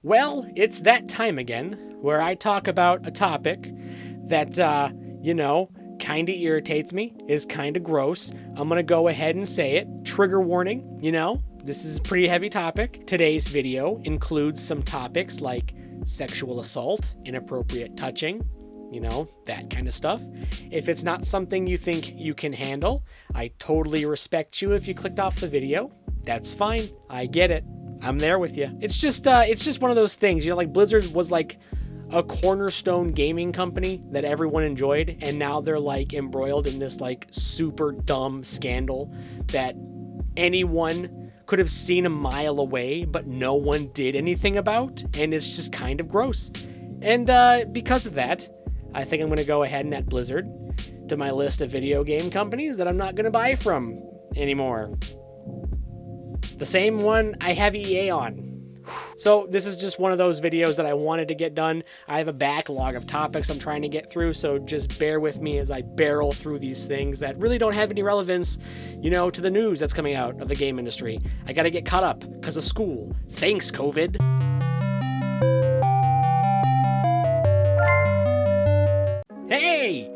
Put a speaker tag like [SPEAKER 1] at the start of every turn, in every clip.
[SPEAKER 1] Well, it's that time again where I talk about a topic that, kinda irritates me, is kinda gross. I'm gonna go ahead and say it. Trigger warning, this is a pretty heavy topic. Today's video includes some topics like sexual assault, inappropriate touching, that kind of stuff. If it's not something you think you can handle, I totally respect you if you clicked off the video. That's fine. I get it. I'm there with you. It's just one of those things, like Blizzard was like a cornerstone gaming company that everyone enjoyed, and now they're like embroiled in this like super dumb scandal that anyone could have seen a mile away, but no one did anything about, and it's just kind of gross. And because of that, I think I'm going to go ahead and add Blizzard to my list of video game companies that I'm not going to buy from anymore. The same one I have EA on. So this is just one of those videos that I wanted to get done. I have a backlog of topics I'm trying to get through, so just bear with me as I barrel through these things that really don't have any relevance, to the news that's coming out of the game industry. I gotta get caught up because of school. Thanks, COVID. Hey!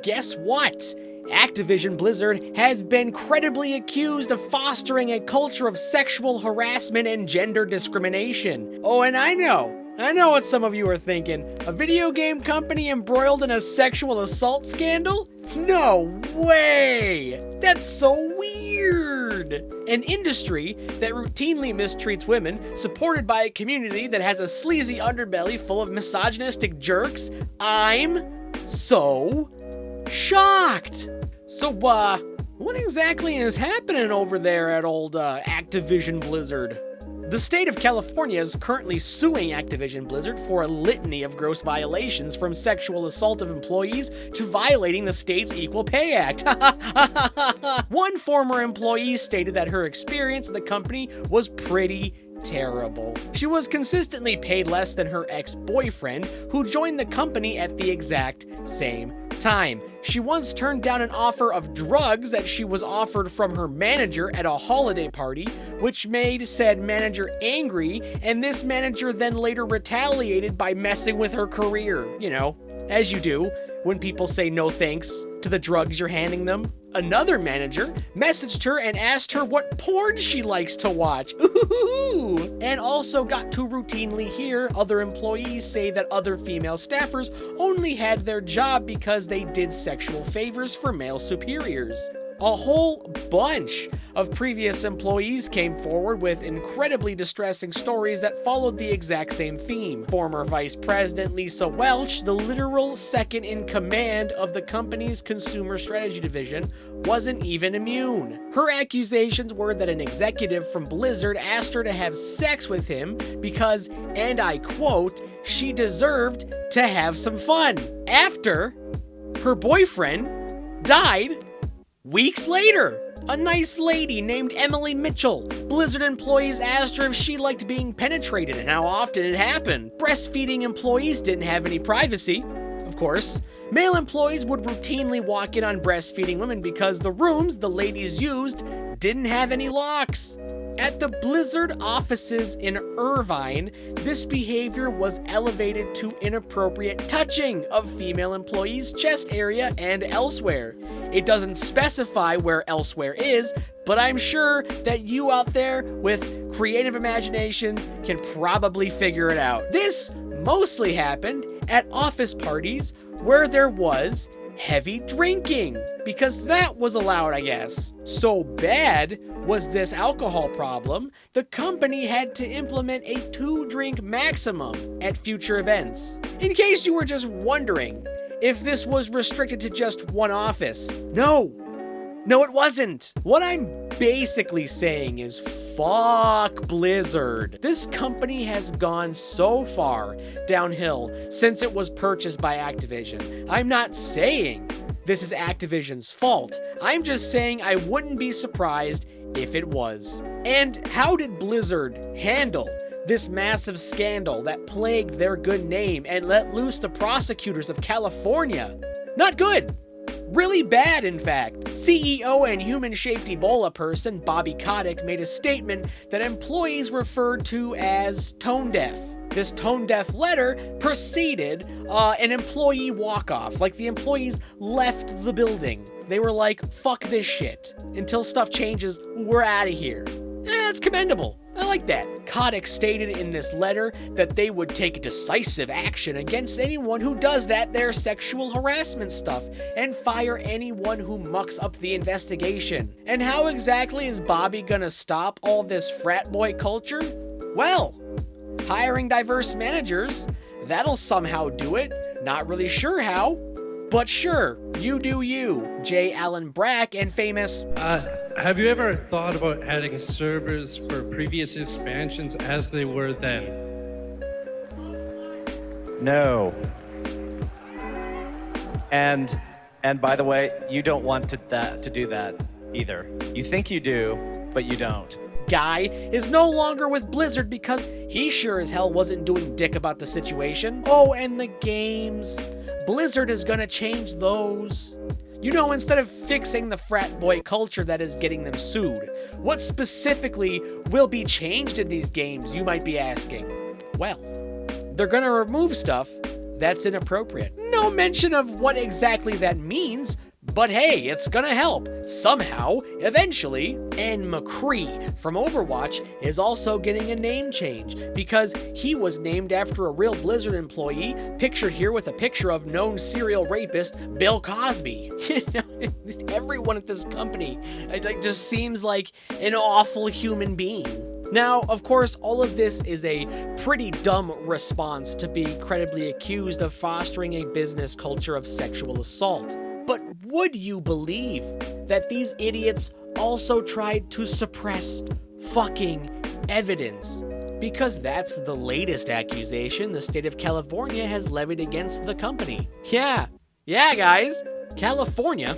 [SPEAKER 1] Guess what? Activision Blizzard has been credibly accused of fostering a culture of sexual harassment and gender discrimination. Oh, and I know what some of you are thinking. A video game company embroiled in a sexual assault scandal? No way! That's so weird! An industry that routinely mistreats women, supported by a community that has a sleazy underbelly full of misogynistic jerks? I'm so shocked! So, what exactly is happening over there at old Activision Blizzard? The state of California is currently suing Activision Blizzard for a litany of gross violations, from sexual assault of employees to violating the state's Equal Pay Act. One former employee stated that her experience at the company was pretty terrible. She was consistently paid less than her ex-boyfriend, who joined the company at the exact same time. She once turned down an offer of drugs that she was offered from her manager at a holiday party, which made said manager angry, and this manager then later retaliated by messing with her career. As you do when people say no thanks to the drugs you're handing them. Another manager messaged her and asked her what porn she likes to watch. Ooh! And also got to routinely hear other employees say that other female staffers only had their job because they did sexual favors for male superiors. A whole bunch of previous employees came forward with incredibly distressing stories that followed the exact same theme. Former Vice President Lisa Welch, the literal second in command of the company's consumer strategy division, wasn't even immune. Her accusations were that an executive from Blizzard asked her to have sex with him because, and I quote, she deserved to have some fun, after her boyfriend died weeks later. A nice lady named Emily Mitchell. Blizzard employees asked her if she liked being penetrated and how often it happened. Breastfeeding employees didn't have any privacy, of course. Male employees would routinely walk in on breastfeeding women because the rooms the ladies used didn't have any locks. At the Blizzard offices in Irvine, this behavior was elevated to inappropriate touching of female employees' chest area and elsewhere. It doesn't specify where elsewhere is, but I'm sure that you out there with creative imaginations can probably figure it out. This mostly happened at office parties where there was heavy drinking, because that was allowed, I guess. So bad was this alcohol problem, the company had to implement a 2-drink maximum at future events. In case you were just wondering if this was restricted to just one office. No, it wasn't. What I'm basically saying is fuck Blizzard. This company has gone so far downhill since it was purchased by Activision. I'm not saying this is Activision's fault. I'm just saying I wouldn't be surprised if it was. And how did Blizzard handle this massive scandal that plagued their good name and let loose the prosecutors of California? Not good. Really bad, in fact. CEO and human-shaped Ebola person Bobby Kotick made a statement that employees referred to as tone deaf. this tone-deaf letter preceded an employee walk-off. Like, the employees left the building. They were like, fuck this shit. Until stuff changes, we're out of here. It's commendable. I like that. Kotick stated in this letter that they would take decisive action against anyone who does their sexual harassment stuff, and fire anyone who mucks up the investigation. And how exactly is Bobby gonna stop all this frat boy culture? Well, hiring diverse managers, that'll somehow do it. Not really sure how, but sure, you do you, J. Allen Brack and famous...
[SPEAKER 2] Have you ever thought about adding servers for previous expansions as they were then?
[SPEAKER 3] No. And by the way, you don't want to do that either. You think you do, but you don't.
[SPEAKER 1] Guy is no longer with Blizzard because he sure as hell wasn't doing dick about the situation. Oh, and the games. Blizzard is gonna change those. You know, instead of fixing the frat boy culture that is getting them sued, what specifically will be changed in these games, you might be asking? Well, they're gonna remove stuff that's inappropriate. No mention of what exactly that means, but hey, it's gonna help. Somehow, eventually. And McCree from Overwatch is also getting a name change because he was named after a real Blizzard employee, pictured here with a picture of known serial rapist Bill Cosby. You know, everyone at this company just seems like an awful human being. Now, of course, all of this is a pretty dumb response to be credibly accused of fostering a business culture of sexual assault. But would you believe that these idiots also tried to suppress fucking evidence? Because that's the latest accusation the state of California has levied against the company. Yeah, guys, California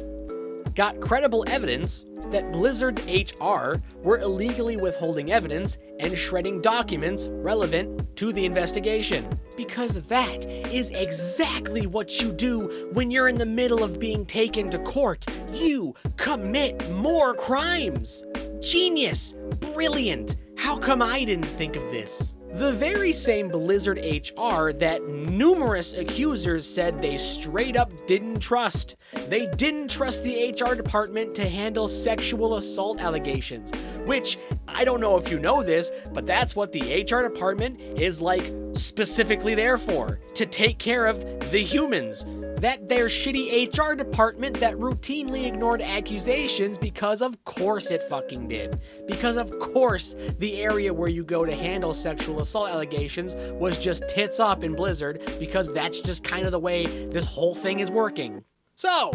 [SPEAKER 1] got credible evidence that Blizzard HR were illegally withholding evidence and shredding documents relevant to the investigation. Because that is exactly what you do when you're in the middle of being taken to court. You commit more crimes. Genius. Brilliant. How come I didn't think of this? The very same Blizzard HR that numerous accusers said they straight up didn't trust. They didn't trust the HR department to handle sexual assault allegations, which, I don't know if you know this, but that's what the HR department is like specifically there for, to take care of the humans. That their shitty HR department that routinely ignored accusations because of course it fucking did. Because of course the area where you go to handle sexual assault allegations was just tits up in Blizzard, because that's just kind of the way this whole thing is working. So,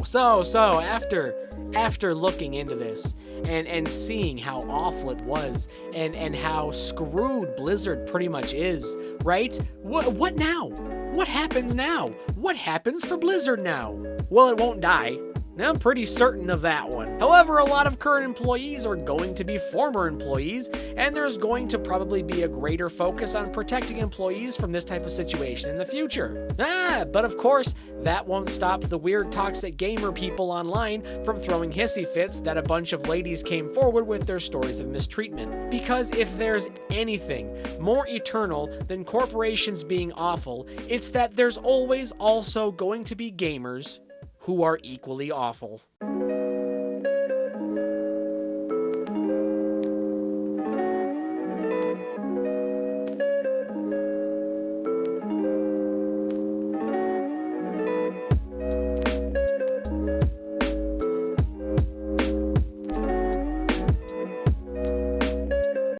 [SPEAKER 1] after looking into this and seeing how awful it was and how screwed Blizzard pretty much is, right? What now? What happens now? What happens for Blizzard now? Well, it won't die. I'm pretty certain of that one. However, a lot of current employees are going to be former employees, and there's going to probably be a greater focus on protecting employees from this type of situation in the future. But of course, that won't stop the weird toxic gamer people online from throwing hissy fits that a bunch of ladies came forward with their stories of mistreatment. Because if there's anything more eternal than corporations being awful, it's that there's always also going to be gamers who are equally awful.